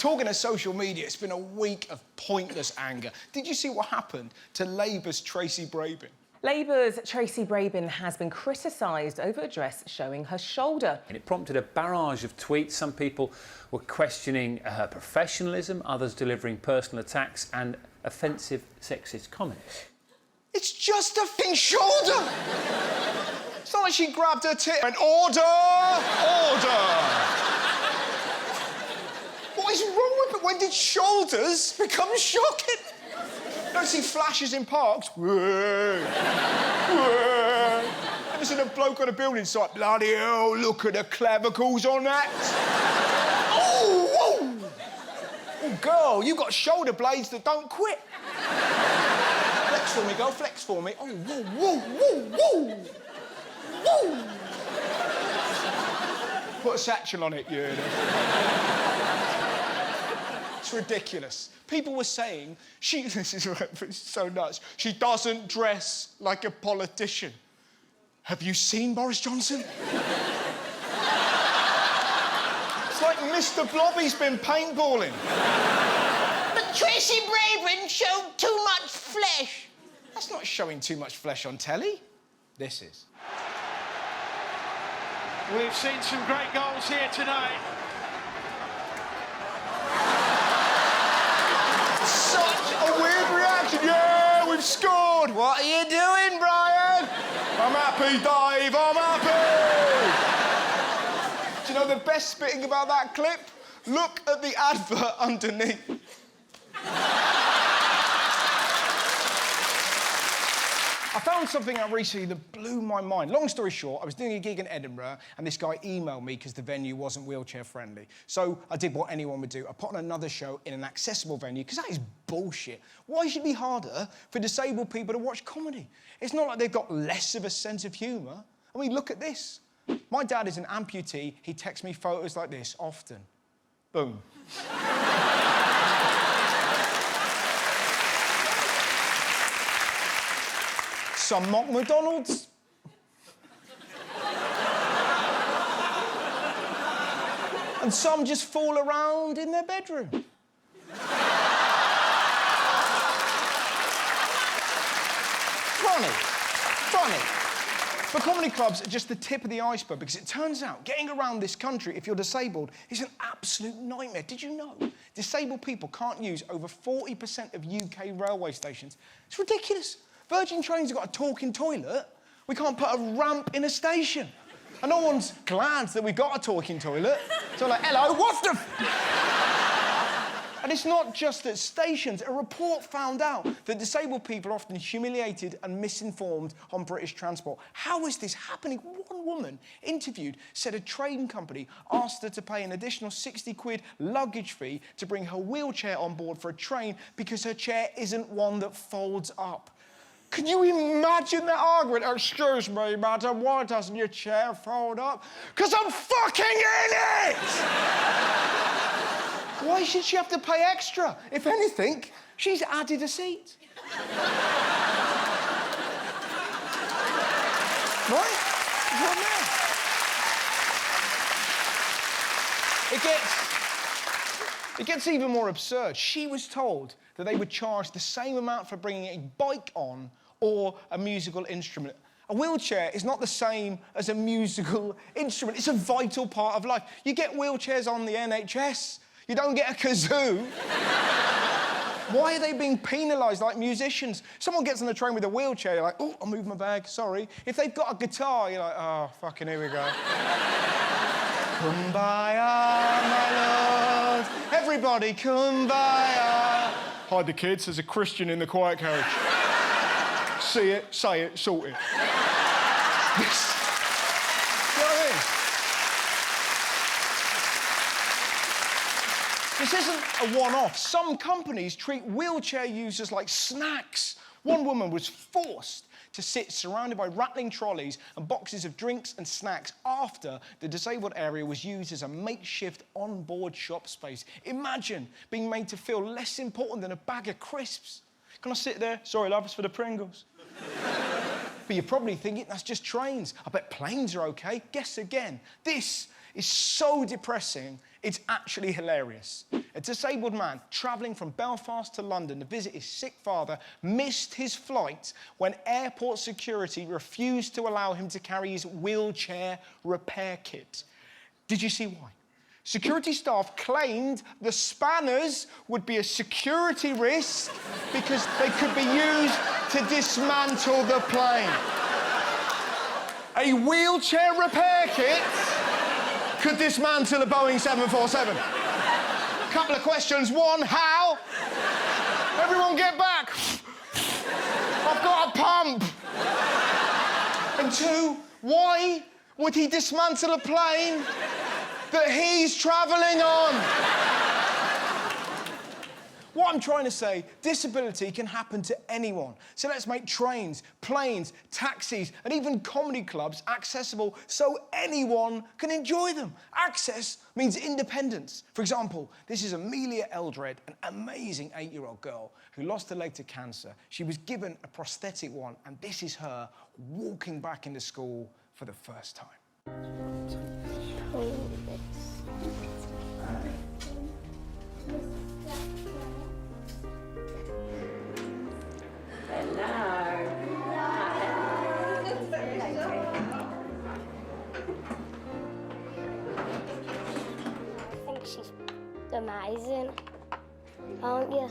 Talking of social media, it's been a week of pointless anger. Did you see what happened to Labour's Tracy Brabin? Labour's Tracy Brabin has been criticised over a dress showing her shoulder. And it prompted a barrage of tweets. Some people were questioning her professionalism, others delivering personal attacks and offensive sexist comments. It's just a thin shoulder! It's not like she grabbed her tit and went, order! Order! What is wrong with it? When did shoulders become shocking? Don't see flashes in parks. Never seen a bloke on a building site. Bloody hell, look at the clavicles on that. Oh, whoa! Oh, girl, you got shoulder blades that don't quit. Flex for me, girl, flex for me. Oh, whoa, whoa, whoa, whoa! Whoa! Put a satchel on it, you It's ridiculous. People were saying, this is so nuts, she doesn't dress like a politician. Have you seen Boris Johnson? It's like Mr. Blobby's been paintballing. But Tracy Brabin showed too much flesh. That's not showing too much flesh on telly. This is. We've seen some great goals here tonight. Such a weird reaction. Yeah, we've scored. What are you doing, Brian? I'm happy, Dave. I'm happy. Do you know the best bit about that clip? Look at the advert underneath. I found something out recently that blew my mind. Long story short, I was doing a gig in Edinburgh and this guy emailed me because the venue wasn't wheelchair friendly. So I did what anyone would do. I put on another show in an accessible venue because that is bullshit. Why should it be harder for disabled people to watch comedy? It's not like they've got less of a sense of humour. I mean, look at this. My dad is an amputee. He texts me photos like this often. Boom. Some mock McDonald's. And some just fool around in their bedroom. Funny. But comedy clubs are just the tip of the iceberg because it turns out getting around this country if you're disabled is an absolute nightmare. Did you know disabled people can't use over 40% of UK railway stations? It's ridiculous. Virgin Trains have got a talking toilet. We can't put a ramp in a station. And no one's glad that we've got a talking toilet. So like, hello, what's the... And it's not just at stations. A report found out that disabled people are often humiliated and misinformed on British transport. How is this happening? One woman interviewed said a train company asked her to pay an additional 60 quid luggage fee to bring her wheelchair on board for a train because her chair isn't one that folds up. Can you imagine that argument? Excuse me, madam, why doesn't your chair fold up? Because I'm fucking in it! Why should she have to pay extra? If anything, she's added a seat. Right? What now? It gets even more absurd. She was told that they would charge the same amount for bringing a bike on or a musical instrument. A wheelchair is not the same as a musical instrument. It's a vital part of life. You get wheelchairs on the NHS. You don't get a kazoo. Why are they being penalised like musicians? Someone gets on the train with a wheelchair, you're like, oh, I'll move my bag, sorry. If they've got a guitar, you're like, oh, fucking here we go. Kumbaya, my lord. Everybody, kumbaya. Hide the kids, there's a Christian in the quiet carriage. See it, say it, sort it. Yes. You know what I mean? This isn't a one-off. Some companies treat wheelchair users like snacks. One woman was forced to sit surrounded by rattling trolleys and boxes of drinks and snacks after the disabled area was used as a makeshift on-board shop space. Imagine being made to feel less important than a bag of crisps. Can I sit there? Sorry, love, it's for the Pringles. But you're probably thinking, that's just trains. I bet planes are okay. Guess again. This is so depressing, it's actually hilarious. A disabled man travelling from Belfast to London to visit his sick father missed his flight when airport security refused to allow him to carry his wheelchair repair kit. Did you see why? Security staff claimed the spanners would be a security risk because they could be used to dismantle the plane. A wheelchair repair kit could dismantle a Boeing 747. Couple of questions. One, how? Everyone get back. I've got a pump. And two, why would he dismantle a plane that he's travelling on? What I'm trying to say, disability can happen to anyone. So let's make trains, planes, taxis, and even comedy clubs accessible so anyone can enjoy them. Access means independence. For example, this is Amelia Eldred, an amazing 8-year-old girl who lost her leg to cancer. She was given a prosthetic one, and this is her walking back into school for the first time. I think she's amazing, aren't you?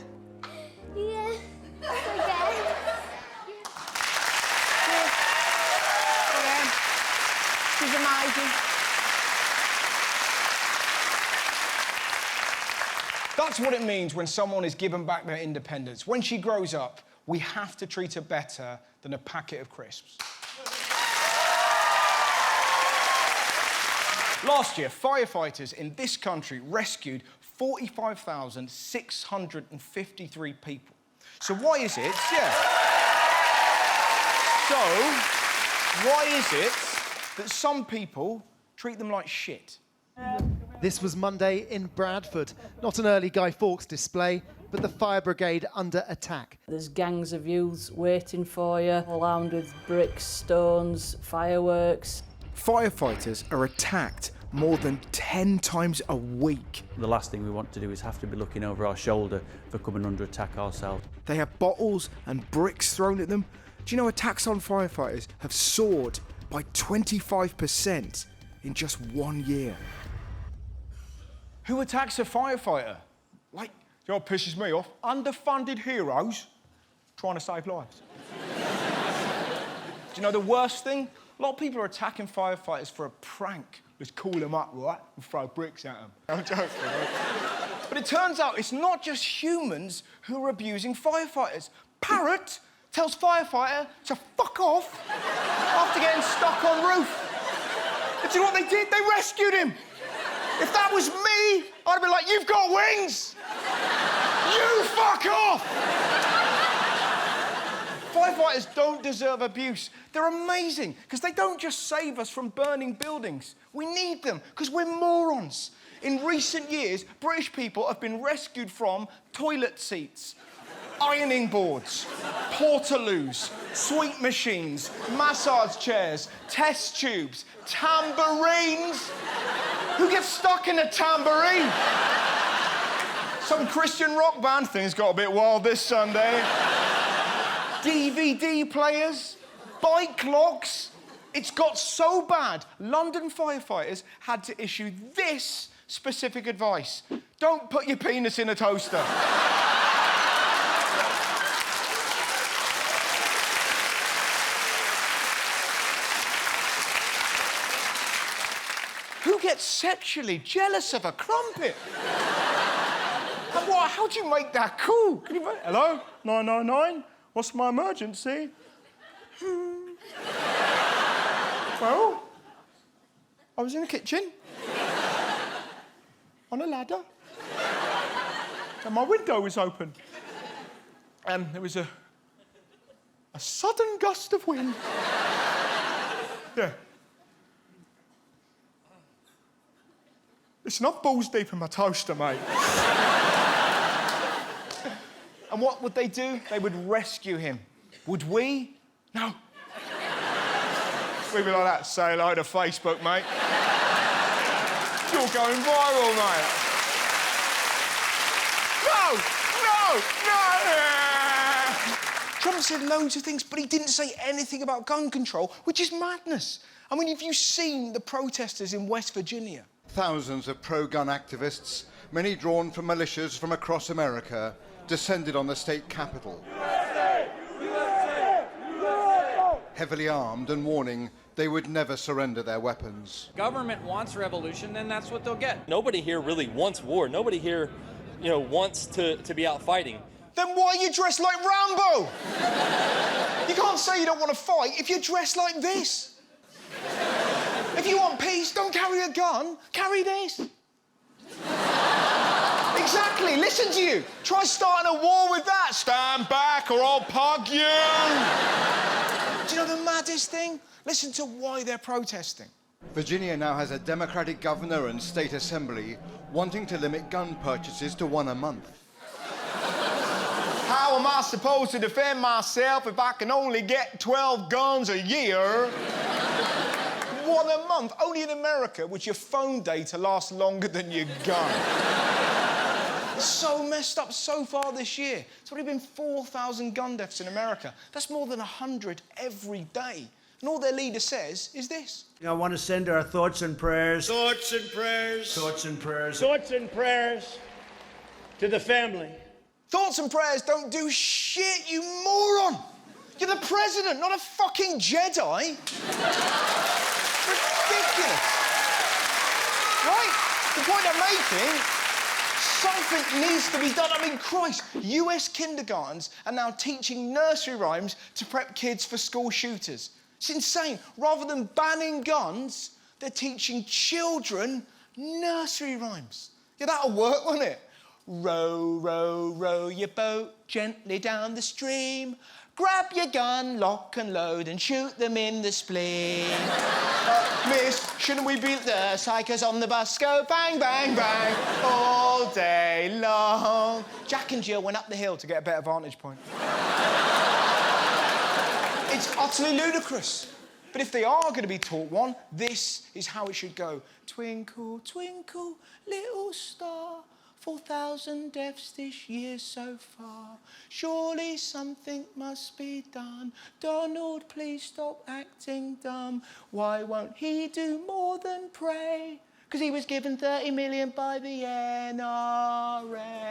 Yeah. Okay. She's amazing. That's what it means when someone is given back their independence. When she grows up, we have to treat her better than a packet of crisps. Last year, firefighters in this country rescued 45,653 people. So why is it? Yeah. So why is it that some people treat them like shit? This was Monday in Bradford. Not an early Guy Fawkes display, but the fire brigade under attack. There's gangs of youths waiting for you, all armed with bricks, stones, fireworks. Firefighters are attacked more than 10 times a week. The last thing we want to do is have to be looking over our shoulder for coming under attack ourselves. They have bottles and bricks thrown at them. Do you know attacks on firefighters have soared by 25% in just 1 year? Who attacks a firefighter? Like, you know what pisses me off? Underfunded heroes trying to save lives. Do you know the worst thing? A lot of people are attacking firefighters for a prank. Just call them up, right, and throw bricks at them. I'm joking, right? But it turns out it's not just humans who are abusing firefighters. Parrot tells firefighter to fuck off after getting stuck on roof. And do you know what they did? They rescued him. If that was me, I'd be like, you've got wings! You fuck off! Firefighters don't deserve abuse. They're amazing, because they don't just save us from burning buildings. We need them, because we're morons. In recent years, British people have been rescued from toilet seats, ironing boards, portaloos, sweep machines, massage chairs, test tubes, tambourines. Who gets stuck in a tambourine? Some Christian rock band. Things got a bit wild this Sunday. DVD players, bike locks. It's got so bad, London firefighters had to issue this specific advice. Don't put your penis in a toaster. Who gets sexually jealous of a crumpet? And what, how do you make that cool? Can you make, hello, 999? What's my emergency? Well, I was in the kitchen on a ladder and my window was open and there was a sudden gust of wind. Yeah. Listen, I'm balls deep in my toaster, mate. And what would they do? They would rescue him. Would we? No. We'd be like that. Say hello to Facebook, mate. You're going viral, mate. Trump said loads of things, but he didn't say anything about gun control, which is madness. I mean, have you seen the protesters in West Virginia? Thousands of pro-gun activists, many drawn from militias from across America, descended on the state capitol. Heavily armed and warning they would never surrender their weapons. Government wants revolution, then that's what they'll get. Nobody here really wants war. Nobody here, wants to be out fighting. Then why are you dressed like Rambo? You can't say you don't want to fight if you're dressed like this. If you want peace, don't carry a gun, carry this. Exactly, listen to you. Try starting a war with that. Stand back or I'll pug you. Do you know the maddest thing? Listen to why they're protesting. Virginia now has a Democratic governor and state assembly wanting to limit gun purchases to 1 a month. How am I supposed to defend myself if I can only get 12 guns a year? 1 a month. Only in America would your phone data last longer than your gun. It's so messed up so far this year. It's already been 4,000 gun deaths in America. That's more than 100 every day. And all their leader says is this. I want to send our thoughts and prayers. Thoughts and prayers. Thoughts and prayers. Thoughts and prayers to the family. Thoughts and prayers don't do shit, you moron! You're the president, not a fucking Jedi. Ridiculous. Right? The point I'm making, something needs to be done. I mean, Christ, US kindergartens are now teaching nursery rhymes to prep kids for school shooters. It's insane. Rather than banning guns, they're teaching children nursery rhymes. Yeah, that'll work, won't it? Row, row, row your boat gently down the stream. Grab your gun, lock and load, and shoot them in the spleen. Miss, shouldn't we beat the psychos on the bus? Go bang, bang, bang, all day long. Jack and Jill went up the hill to get a better vantage point. It's utterly ludicrous. But if they are going to be taught one, this is how it should go. Twinkle, twinkle, little star, 4,000 deaths this year so far. Surely something must be done. Donald, please stop acting dumb. Why won't he do more than pray? Because he was given 30 million by the NRA.